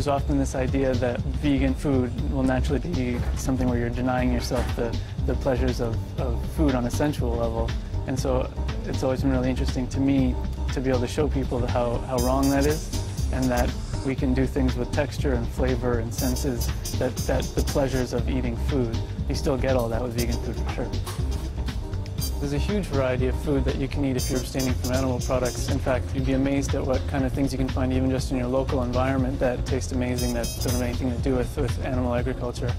There's often this idea that vegan food will naturally be something where you're denying yourself the pleasures of food on a sensual level. And so it's always been really interesting to me to be able to show people how wrong that is, and that we can do things with texture and flavor and senses that the pleasures of eating food, you still get all that with vegan food for sure. There's a huge variety of food that you can eat if you're abstaining from animal products. In fact, you'd be amazed at what kind of things you can find even just in your local environment that taste amazing, that don't have anything to do with animal agriculture.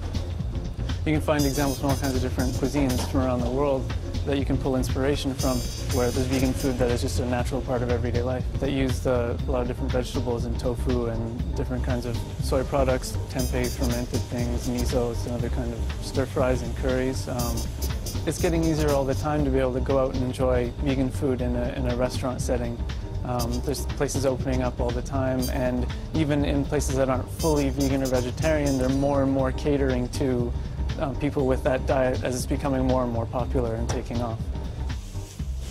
You can find examples from all kinds of different cuisines from around the world that you can pull inspiration from, where there's vegan food that is just a natural part of everyday life, that use a lot of different vegetables and tofu and different kinds of soy products, tempeh, fermented things, misos, and other kind of stir fries and curries. It's getting easier all the time to be able to go out and enjoy vegan food in a restaurant setting. There's places opening up all the time, and even in places that aren't fully vegan or vegetarian, they're more and more catering to people with that diet as it's becoming more and more popular and taking off.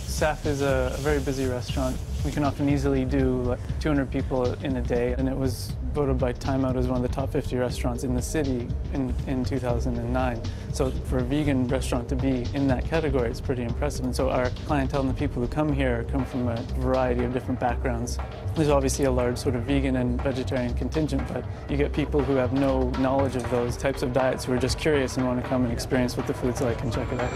SAF is a very busy restaurant. We can often easily do like 200 people in a day, and it was voted by Time Out as one of the top 50 restaurants in the city in 2009. So for a vegan restaurant to be in that category, it's pretty impressive. And so our clientele and the people who come here come from a variety of different backgrounds. There's obviously a large sort of vegan and vegetarian contingent, but you get people who have no knowledge of those types of diets who are just curious and want to come and experience what the food's like and check it out.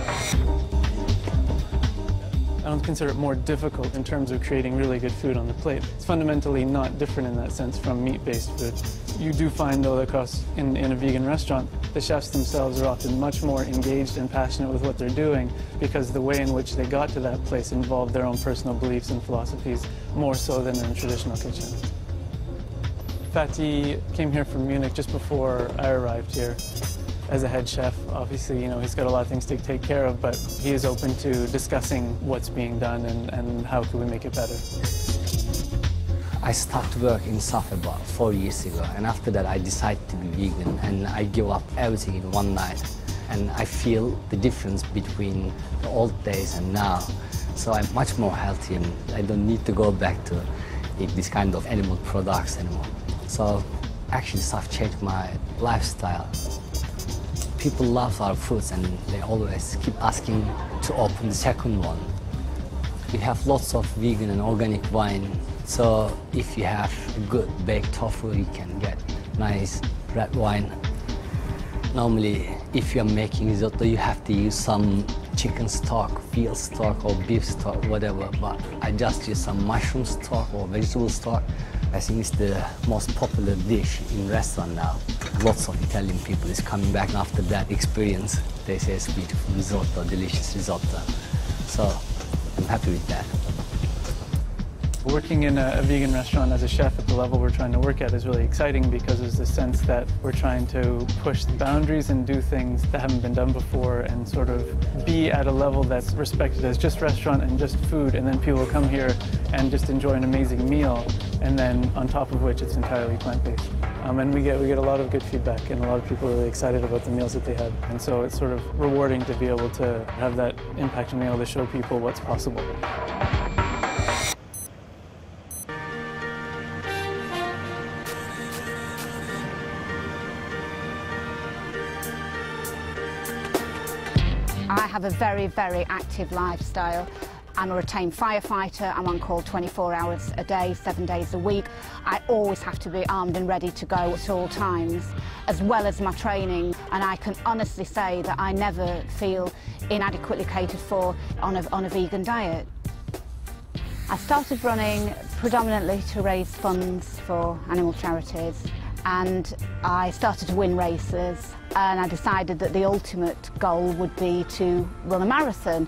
I don't consider it more difficult in terms of creating really good food on the plate. It's fundamentally not different in that sense from meat-based food. You do find, though, across in a vegan restaurant, the chefs themselves are often much more engaged and passionate with what they're doing because the way in which they got to that place involved their own personal beliefs and philosophies more so than in a traditional kitchen. Fatih came here from Munich just before I arrived here. As a head chef, obviously, you know, he's got a lot of things to take care of, but he is open to discussing what's being done and how can we make it better. I started work in SAF about 4 years ago, and after that I decided to be vegan, and I give up everything in one night. And I feel the difference between the old days and now. So I'm much more healthy, and I don't need to go back to eat this kind of animal products anymore. So actually SAF changed my lifestyle. People love our foods, and they always keep asking to open the second one. We have lots of vegan and organic wine, so if you have a good baked tofu, you can get nice red wine. Normally, if you're making risotto, you have to use some chicken stock, veal stock, or beef stock, whatever, but I just use some mushroom stock or vegetable stock. I think it's the most popular dish in restaurant now. Lots of Italian people is coming back after that experience. They say it's beautiful risotto, delicious risotto. So I'm happy with that. Working in a vegan restaurant as a chef at the level we're trying to work at is really exciting because there's the sense that we're trying to push the boundaries and do things that haven't been done before and sort of be at a level that's respected as just restaurant and just food, and then people will come here and just enjoy an amazing meal, and then on top of which it's entirely plant-based. And we get a lot of good feedback, and a lot of people are really excited about the meals that they had. And so it's sort of rewarding to be able to have that impact and be able to show people what's possible. I have a very, very active lifestyle. I'm a retained firefighter. I'm on call 24 hours a day, 7 days a week. I always have to be armed and ready to go at all times, as well as my training. And I can honestly say that I never feel inadequately catered for on a vegan diet. I started running predominantly to raise funds for animal charities, and I started to win races, and I decided that the ultimate goal would be to run a marathon.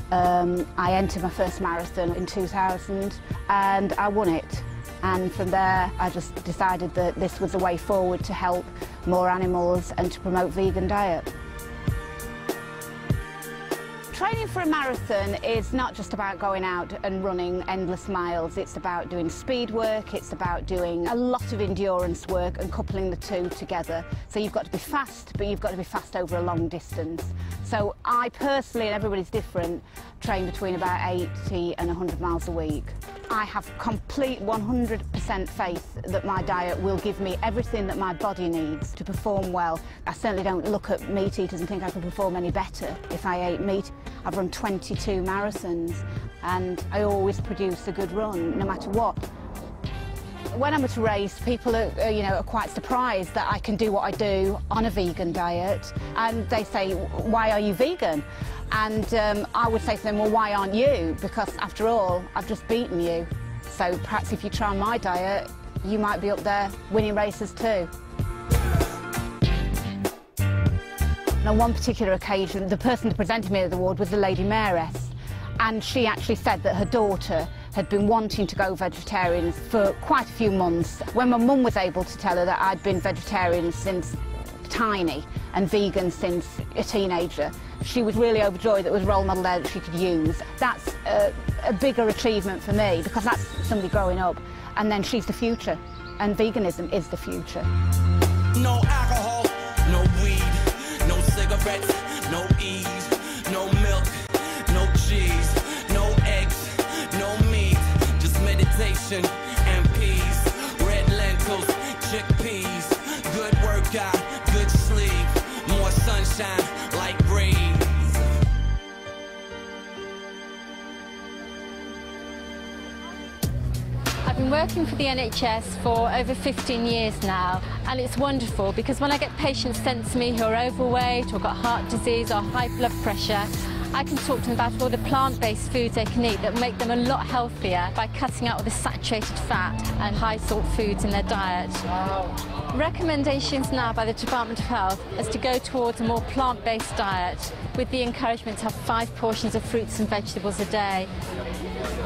I entered my first marathon in 2000 and I won it. And from there I just decided that this was the way forward to help more animals and to promote vegan diet. Training for a marathon is not just about going out and running endless miles. It's about doing speed work, it's about doing a lot of endurance work and coupling the two together. So you've got to be fast, but you've got to be fast over a long distance. So I personally, and everybody's different, train between about 80 and 100 miles a week. I have complete 100% faith that my diet will give me everything that my body needs to perform well. I certainly don't look at meat eaters and think I could perform any better if I ate meat. I've run 22 marathons and I always produce a good run, no matter what. When I'm at a race, people are quite surprised that I can do what I do on a vegan diet, and they say, why are you vegan? And I would say to them, well, why aren't you? Because after all, I've just beaten you. So perhaps if you try my diet, you might be up there winning races too. And on one particular occasion, the person that presented me the award was the Lady Mayoress, and she actually said that her daughter had been wanting to go vegetarian for quite a few months. When my mum was able to tell her that I'd been vegetarian since tiny and vegan since a teenager, she was really overjoyed that there was a role model there that she could use. That's a bigger achievement for me, because that's somebody growing up, and then she's the future, and veganism is the future. No alcohol, no weed, no cigarettes, no ease, no milk, no cheese, no eggs, no meat, just meditation and peace, red lentils, chickpeas, good workout, good sleep, more sunshine, light breeze. I've been working for the NHS for over 15 years now, and it's wonderful because when I get patients sent to me who are overweight or got heart disease or high blood pressure, I can talk to them about all the plant-based foods they can eat that will make them a lot healthier by cutting out all the saturated fat and high-salt foods in their diet. Recommendations now by the Department of Health is to go towards a more plant-based diet with the encouragement to have 5 portions of fruits and vegetables a day.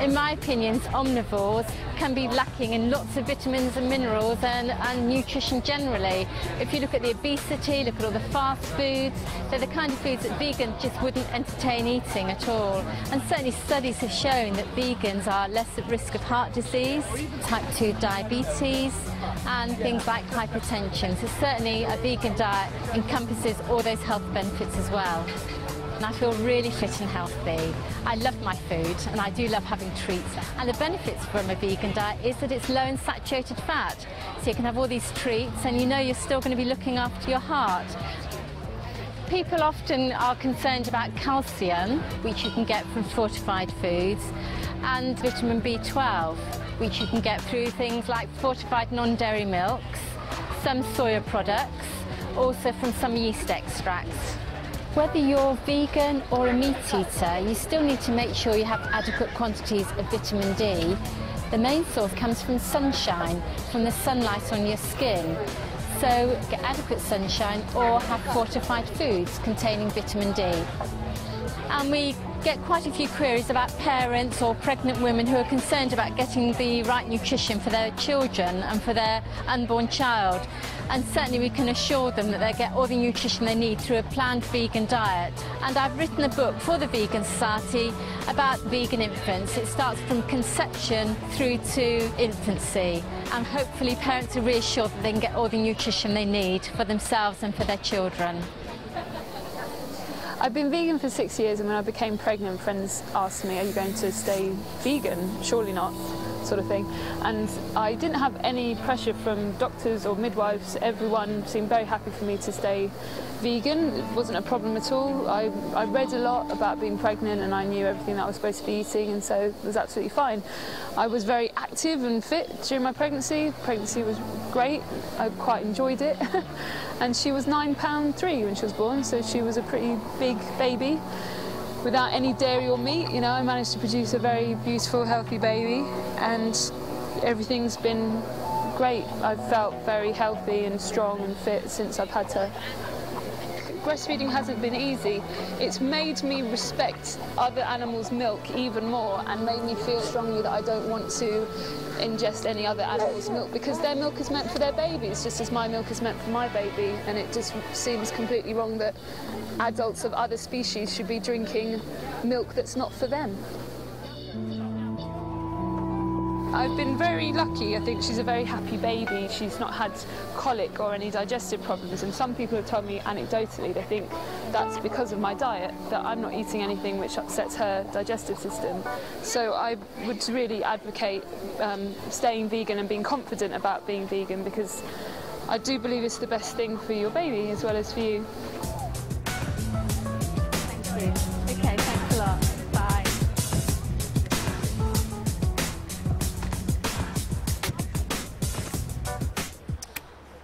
In my opinion, omnivores can be lacking in lots of vitamins and minerals and nutrition generally. If you look at the obesity, look at all the fast foods, they're the kind of foods that vegans just wouldn't entertain eating at all. And certainly studies have shown that vegans are less at risk of heart disease, type 2 diabetes, and things like hypertension. So certainly a vegan diet encompasses all those health benefits as well. And I feel really fit and healthy. I love my food and I do love having treats. And the benefits from a vegan diet is that it's low in saturated fat. So you can have all these treats and you know you're still going to be looking after your heart. People often are concerned about calcium, which you can get from fortified foods, and vitamin B12, which you can get through things like fortified non-dairy milks, some soya products, also from some yeast extracts. Whether you're vegan or a meat eater, you still need to make sure you have adequate quantities of vitamin D. The main source comes from sunshine, from the sunlight on your skin. So get adequate sunshine or have fortified foods containing vitamin D. And we get quite a few queries about parents or pregnant women who are concerned about getting the right nutrition for their children and for their unborn child. And certainly we can assure them that they get all the nutrition they need through a planned vegan diet. And I've written a book for the Vegan Society about vegan infants. It starts from conception through to infancy. And hopefully parents are reassured that they can get all the nutrition they need for themselves and for their children. I've been vegan for 6 years, and when I became pregnant, friends asked me, are you going to stay vegan? Surely not, sort of thing. And I didn't have any pressure from doctors or midwives. Everyone seemed very happy for me to stay vegan. It wasn't a problem at all. I read a lot about being pregnant and I knew everything that I was supposed to be eating, and so it was absolutely fine. I was very active and fit during my pregnancy. Pregnancy was great. I quite enjoyed it. And she was 9 pound 3 when she was born, so she was a pretty big baby. Without any dairy or meat, you know, I managed to produce a very beautiful, healthy baby, and everything's been great. I've felt very healthy and strong and fit since I've had her. Breastfeeding hasn't been easy. It's made me respect other animals' milk even more and made me feel strongly that I don't want to ingest any other animal's milk, because their milk is meant for their babies, just as my milk is meant for my baby, and it just seems completely wrong that adults of other species should be drinking milk that's not for them. I've been very lucky. I think she's a very happy baby. She's not had colic or any digestive problems, and some people have told me anecdotally they think that's because of my diet, that I'm not eating anything which upsets her digestive system. So I would really advocate staying vegan and being confident about being vegan, because I do believe it's the best thing for your baby as well as for you. Thank you. Okay, thanks a lot. Bye.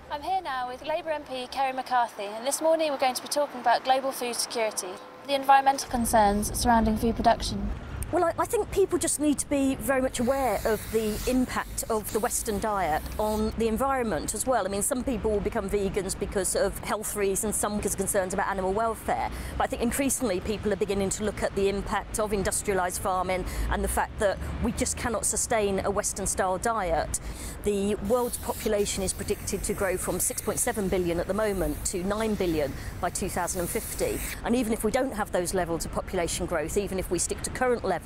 I'm here now with Labour MP Kerry McCarthy, and this morning we're going to be talking about global food security, the environmental concerns surrounding food production. Well, I think people just need to be very much aware of the impact of the Western diet on the environment as well. I mean, some people will become vegans because of health reasons, some because of concerns about animal welfare. But I think increasingly people are beginning to look at the impact of industrialised farming and the fact that we just cannot sustain a Western-style diet. The world's population is predicted to grow from 6.7 billion at the moment to 9 billion by 2050. And even if we don't have those levels of population growth, even if we stick to current levels,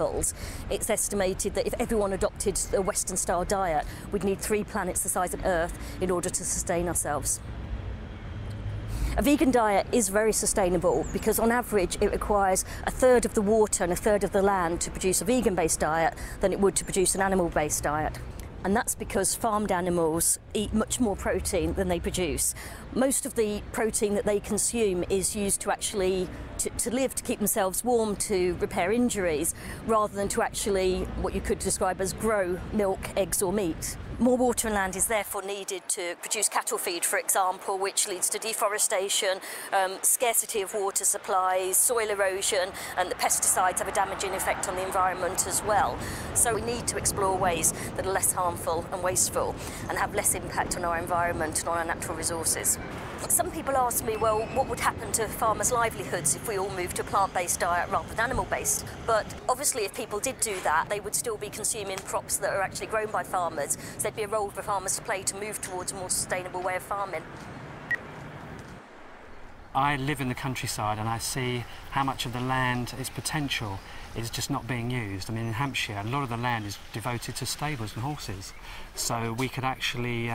it's estimated that if everyone adopted a Western-style diet, we'd need 3 planets the size of Earth in order to sustain ourselves. A vegan diet is very sustainable because on average it requires 1/3 of the water and 1/3 of the land to produce a vegan-based diet than it would to produce an animal-based diet. And that's because farmed animals eat much more protein than they produce. Most of the protein that they consume is used to actually to live, to keep themselves warm, to repair injuries, rather than to actually what you could describe as grow milk, eggs or meat. More water and land is therefore needed to produce cattle feed, for example, which leads to deforestation, scarcity of water supplies, soil erosion, and the pesticides have a damaging effect on the environment as well. So we need to explore ways that are less harmful and wasteful and have less impact on our environment and on our natural resources. Some people ask me, well, what would happen to farmers' livelihoods if we all moved to a plant-based diet rather than animal-based? But obviously if people did do that, they would still be consuming crops that are actually grown by farmers. So there'd be a role for farmers to play to move towards a more sustainable way of farming. I live in the countryside and I see how much of the land, its potential, is just not being used. I mean, in Hampshire, a lot of the land is devoted to stables and horses. So we could actually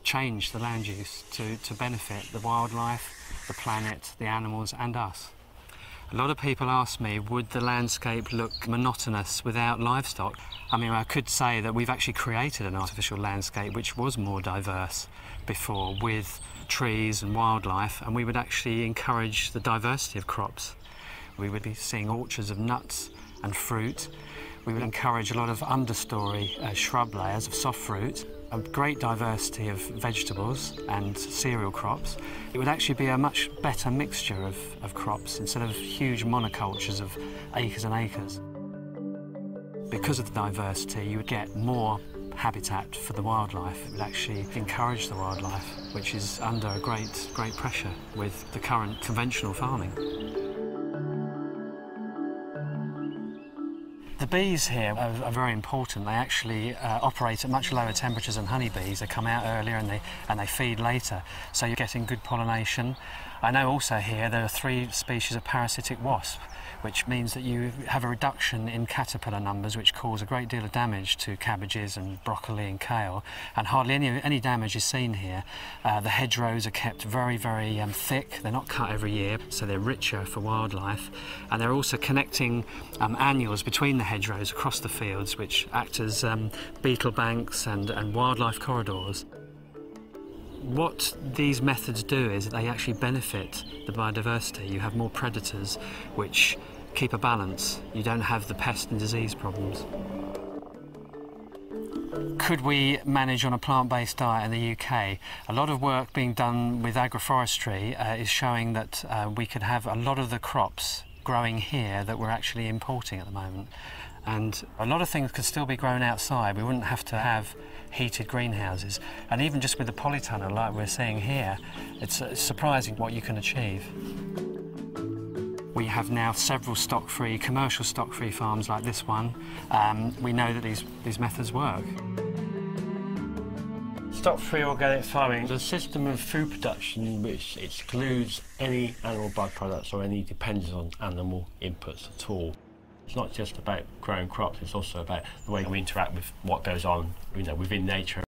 change the land use to benefit the wildlife, the planet, the animals and us. A lot of people ask me, would the landscape look monotonous without livestock? I mean, I could say that we've actually created an artificial landscape which was more diverse before, with trees and wildlife, and we would actually encourage the diversity of crops. We would be seeing orchards of nuts and fruit. We would encourage a lot of understory shrub layers of soft fruit, a great diversity of vegetables and cereal crops. It would actually be a much better mixture of crops instead of huge monocultures of acres and acres. Because of the diversity, you would get more habitat for the wildlife. It would actually encourage the wildlife, which is under a great pressure with the current conventional farming. The bees here are very important. They actually operate at much lower temperatures than honeybees. They come out earlier and they feed later, so you're getting good pollination. I know also here there are 3 species of parasitic wasp, which means that you have a reduction in caterpillar numbers, which cause a great deal of damage to cabbages and broccoli and kale, and hardly any damage is seen here. The hedgerows are kept very thick. They're not cut every year, so they're richer for wildlife, and they're also connecting annuals between the hedgerows across the fields, which act as beetle banks and wildlife corridors. What these methods do is that they actually benefit the biodiversity. You have more predators which keep a balance. You don't have the pest and disease problems. Could we manage on a plant-based diet in the UK? A lot of work being done with agroforestry is showing that we could have a lot of the crops growing here that we're actually importing at the moment. And a lot of things could still be grown outside. We wouldn't have to have heated greenhouses. And even just with the polytunnel like we're seeing here, it's surprising what you can achieve. We have now several commercial stock-free farms like this one. We know that these methods work. Stock-free organic farming is a system of food production which excludes any animal byproducts or any dependence on animal inputs at all. It's not just about growing crops, it's also about the way we interact with what goes on, within nature.